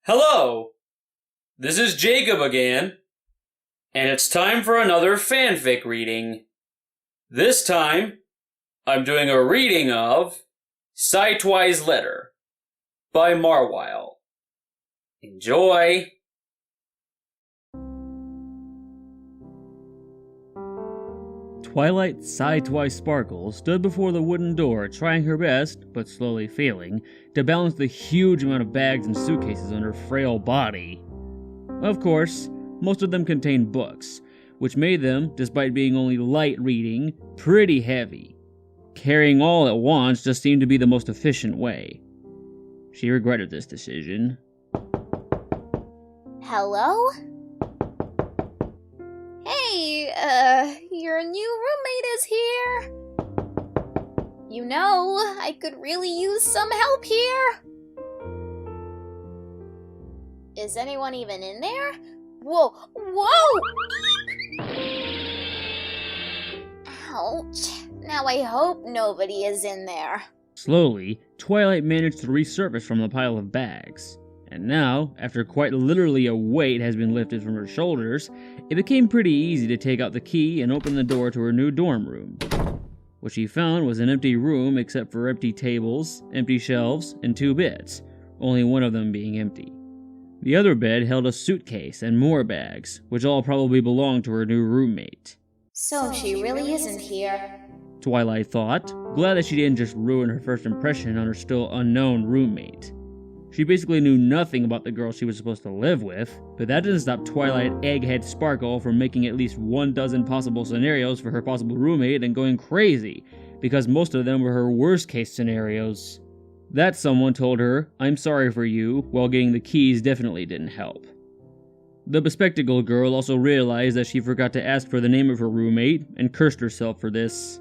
Hello, this is Jacob again, and it's time for another fanfic reading. This time, I'm doing a reading of Sci-Twi's Letter by Marwile. Enjoy! Twilight Sci-Twi Sparkle stood before the wooden door, trying her best, but slowly failing, to balance the huge amount of bags and suitcases on her frail body. Of course, most of them contained books, which made them, despite being only light reading, pretty heavy. Carrying all at once just seemed to be the most efficient way. She regretted this decision. Hello? Hey, your new roommate is here. You know, I could really use some help here. Is anyone even in there? Whoa, whoa! Ouch. Now I hope nobody is in there. Slowly, Twilight managed to resurface from the pile of bags. And now, after quite literally a weight has been lifted from her shoulders, it became pretty easy to take out the key and open the door to her new dorm room. What she found was an empty room except for empty tables, empty shelves, and two beds, only one of them being empty. The other bed held a suitcase and more bags, which all probably belonged to her new roommate. So she really isn't here. Twilight thought, glad that she didn't just ruin her first impression on her still unknown roommate. She basically knew nothing about the girl she was supposed to live with, but that didn't stop Twilight Egghead Sparkle from making at least 12 possible scenarios for her possible roommate and going crazy, because most of them were her worst case scenarios. That someone told her, "I'm sorry for you," while getting the keys definitely didn't help. The bespectacled girl also realized that she forgot to ask for the name of her roommate, and cursed herself for this.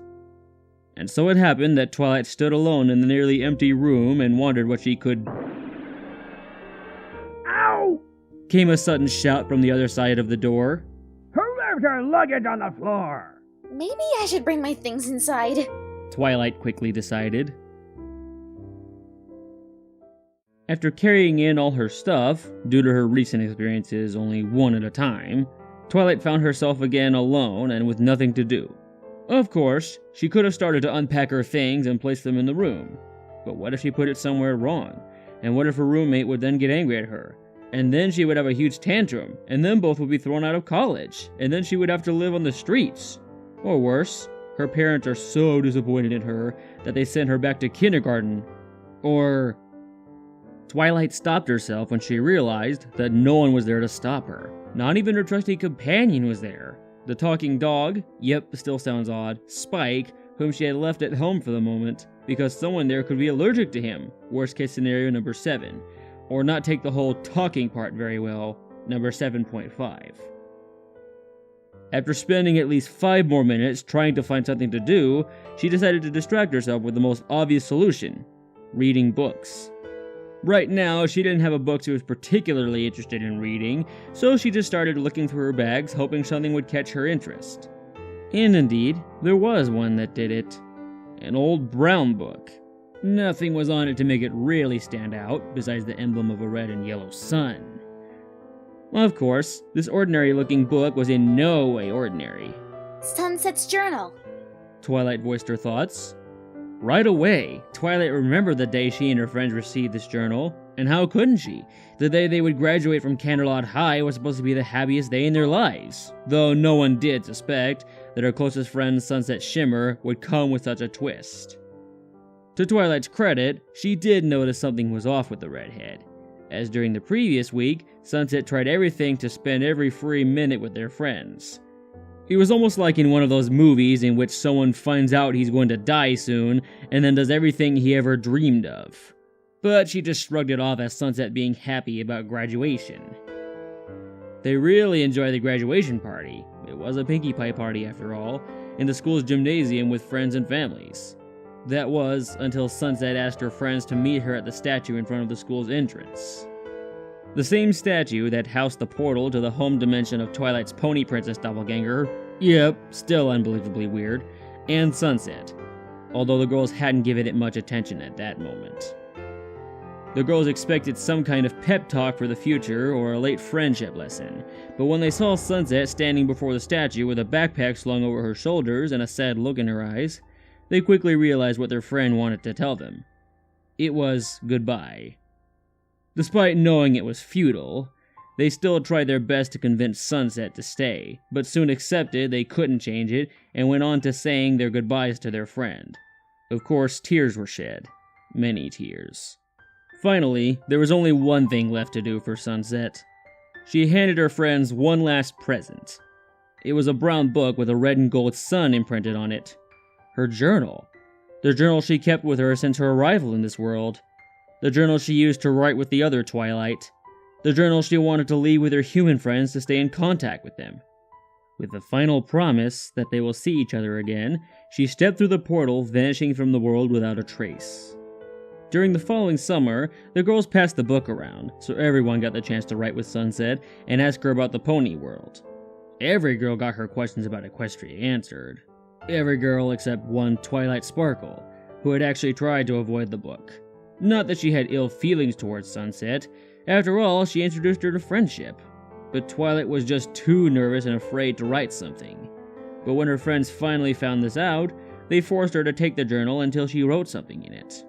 And so it happened that Twilight stood alone in the nearly empty room and wondered what she could... Ow! Came a sudden shout from the other side of the door. Who left her luggage on the floor? Maybe I should bring my things inside. Twilight quickly decided. After carrying in all her stuff, due to her recent experiences only one at a time, Twilight found herself again alone and with nothing to do. Of course, she could have started to unpack her things and place them in the room. But what if she put it somewhere wrong? And what if her roommate would then get angry at her? And then she would have a huge tantrum, and then both would be thrown out of college, and then she would have to live on the streets. Or worse, her parents are so disappointed in her that they sent her back to kindergarten. Or... Twilight stopped herself when she realized that no one was there to stop her. Not even her trusty companion was there. The talking dog, yep, still sounds odd, Spike, whom she had left at home for the moment, because someone there could be allergic to him, worst case scenario number 7, or not take the whole talking part very well, number 7.5. After spending at least 5 more minutes trying to find something to do, she decided to distract herself with the most obvious solution: reading books. Right now, she didn't have a book she was particularly interested in reading, so she just started looking through her bags, hoping something would catch her interest. And indeed, there was one that did it. An old brown book. Nothing was on it to make it really stand out, besides the emblem of a red and yellow sun. Of course, this ordinary-looking book was in no way ordinary. Sunset's journal. Twilight voiced her thoughts. Right away, Twilight remembered the day she and her friends received this journal, and how couldn't she? The day they would graduate from Candlelight High was supposed to be the happiest day in their lives, though no one did suspect that her closest friend Sunset Shimmer would come with such a twist. To Twilight's credit, she did notice something was off with the redhead, as during the previous week, Sunset tried everything to spend every free minute with their friends. It was almost like in one of those movies in which someone finds out he's going to die soon, and then does everything he ever dreamed of. But she just shrugged it off as Sunset being happy about graduation. They really enjoyed the graduation party. It was a Pinkie Pie party after all, in the school's gymnasium with friends and families. That was until Sunset asked her friends to meet her at the statue in front of the school's entrance. The same statue that housed the portal to the home dimension of Twilight's Pony Princess doppelganger, yep, still unbelievably weird, and Sunset, although the girls hadn't given it much attention at that moment. The girls expected some kind of pep talk for the future or a late friendship lesson, but when they saw Sunset standing before the statue with a backpack slung over her shoulders and a sad look in her eyes, they quickly realized what their friend wanted to tell them. It was goodbye. Despite knowing it was futile, they still tried their best to convince Sunset to stay, but soon accepted they couldn't change it and went on to saying their goodbyes to their friend. Of course, tears were shed. Many tears. Finally, there was only one thing left to do for Sunset. She handed her friends one last present. It was a brown book with a red and gold sun imprinted on it. Her journal. The journal she kept with her since her arrival in this world. The journal she used to write with the other Twilight. The journal she wanted to leave with her human friends to stay in contact with them. With the final promise that they will see each other again, she stepped through the portal, vanishing from the world without a trace. During the following summer, the girls passed the book around, so everyone got the chance to write with Sunset and ask her about the pony world. Every girl got her questions about Equestria answered. Every girl except one Twilight Sparkle, who had actually tried to avoid the book. Not that she had ill feelings towards Sunset. After all, she introduced her to friendship. But Twilight was just too nervous and afraid to write something. But when her friends finally found this out, they forced her to take the journal until she wrote something in it.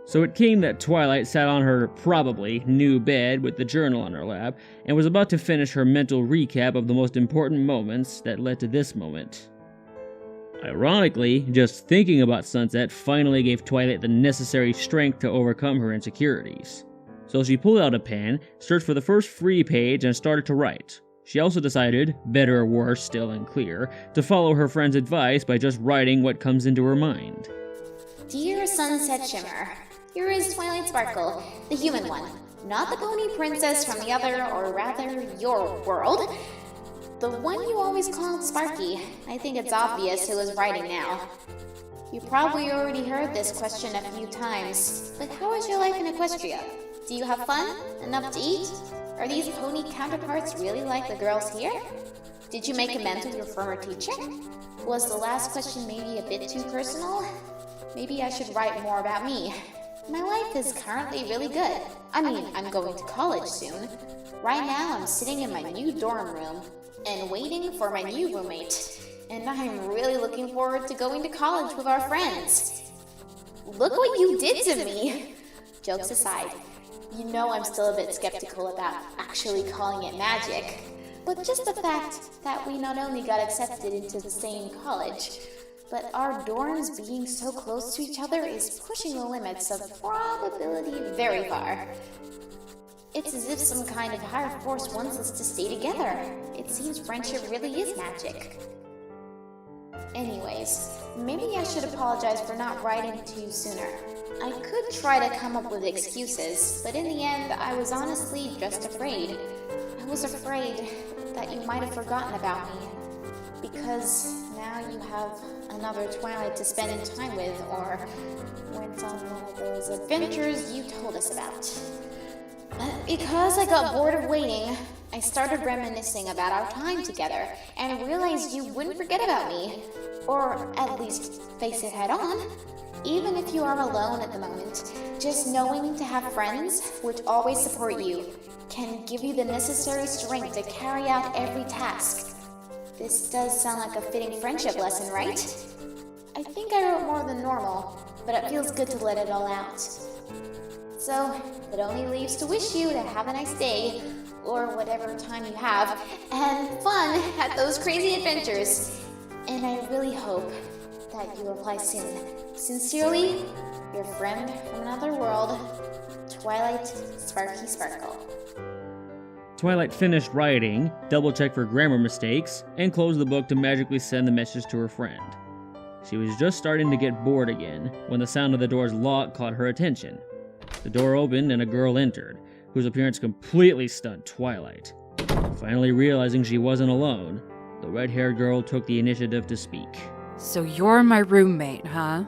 So it came that Twilight sat on her, probably, new bed with the journal on her lap, and was about to finish her mental recap of the most important moments that led to this moment. Ironically, just thinking about Sunset finally gave Twilight the necessary strength to overcome her insecurities. So she pulled out a pen, searched for the first free page, and started to write. She also decided, better or worse, still unclear, to follow her friend's advice by just writing what comes into her mind. Dear Sunset Shimmer, here is Twilight Sparkle, the human one. Not the pony princess from the other, or rather, your world. The one you always called Sparky. I think it's obvious who is writing now. You probably already heard this question a few times, but how is your life in Equestria? Do you have fun? Enough to eat? Are these pony counterparts really like the girls here? Did you make amends with your former teacher? Was the last question maybe a bit too personal? Maybe I should write more about me. My life is currently really good. I mean, I'm going to college soon. Right now, I'm sitting in my new dorm room and waiting for my new roommate. And I'm really looking forward to going to college with our friends. Look what you did to me! Jokes aside, you know I'm still a bit skeptical about actually calling it magic. But just the fact that we not only got accepted into the same college, but our dorms being so close to each other is pushing the limits of probability very far. It's as if some kind of higher force wants us to stay together. It seems friendship really is magic. Anyways, maybe I should apologize for not writing to you sooner. I could try to come up with excuses, but in the end, I was honestly just afraid. I was afraid that you might have forgotten about me. Because now you have another Twilight to spend time with, or went on one of those adventures you told us about. But because I got bored of waiting, I started reminiscing about our time together, and realized you wouldn't forget about me. Or at least face it head on. Even if you are alone at the moment, just knowing to have friends, which always support you, can give you the necessary strength to carry out every task. This does sound like a fitting friendship lesson, right? I think I wrote more than normal, but it feels good to let it all out. So, it only leaves to wish you to have a nice day, or whatever time you have, and fun at those crazy adventures. And I really hope that you reply soon. Sincerely, your friend from another world, Twilight Sparkle. Twilight finished writing, double-checked for grammar mistakes, and closed the book to magically send the message to her friend. She was just starting to get bored again when the sound of the door's lock caught her attention. The door opened and a girl entered, whose appearance completely stunned Twilight. Finally realizing she wasn't alone, the red-haired girl took the initiative to speak. So you're my roommate, huh?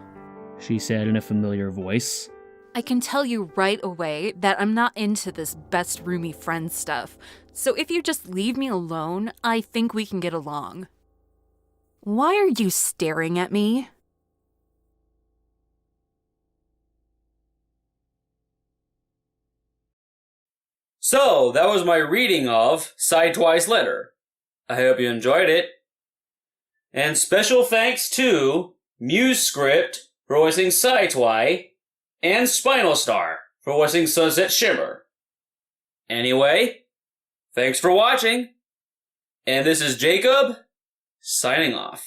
She said in a familiar voice. I can tell you right away that I'm not into this best roomie friend stuff, so if you just leave me alone, I think we can get along. Why are you staring at me? So, that was my reading of Sci-Twi's letter. I hope you enjoyed it. And special thanks to MuseScript for voicing Sci-Twi and SpinelStar for voicing Sunset Shimmer. Anyway, thanks for watching. And this is Jacob, signing off.